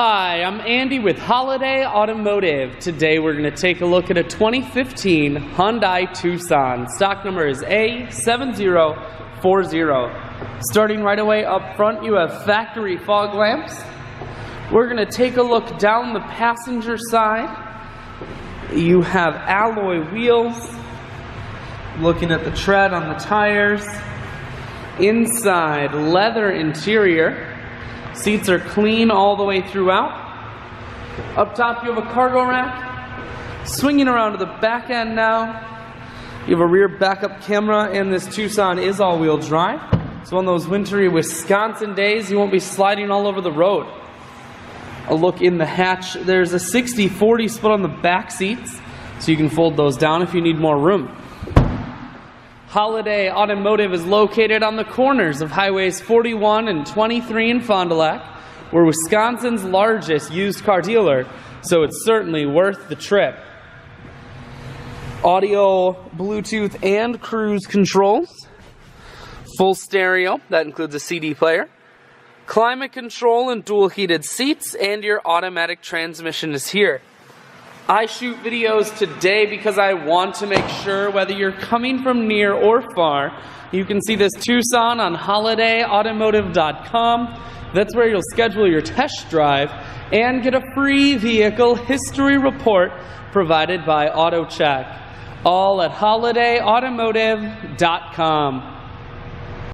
Hi, I'm Andy with Holiday Automotive. Today we're going to take a look at a 2015 Hyundai Tucson. Stock number is A7040. Starting right away up front, you have factory fog lamps. We're going to take a look down the passenger side. You have alloy wheels. Looking at the tread on the tires. Inside, leather interior. Seats are clean all the way throughout. Up top you have a cargo rack. Swinging around to the back end now, you have a rear backup camera, and this Tucson is all-wheel drive. So on those wintry Wisconsin days, you won't be sliding all over the road. A look in the hatch. There's a 60-40 split on the back seats, so you can fold those down if you need more room. Holiday Automotive is located on the corners of Highways 41 and 23 in Fond du Lac. We're Wisconsin's largest used car dealer, so it's certainly worth the trip. Audio, Bluetooth, and cruise controls. Full stereo, that includes a CD player. Climate control and dual heated seats, and your automatic transmission is here. I shoot videos today because I want to make sure whether you're coming from near or far, you can see this Tucson on holidayautomotive.com. That's where you'll schedule your test drive and get a free vehicle history report provided by AutoCheck. All at holidayautomotive.com.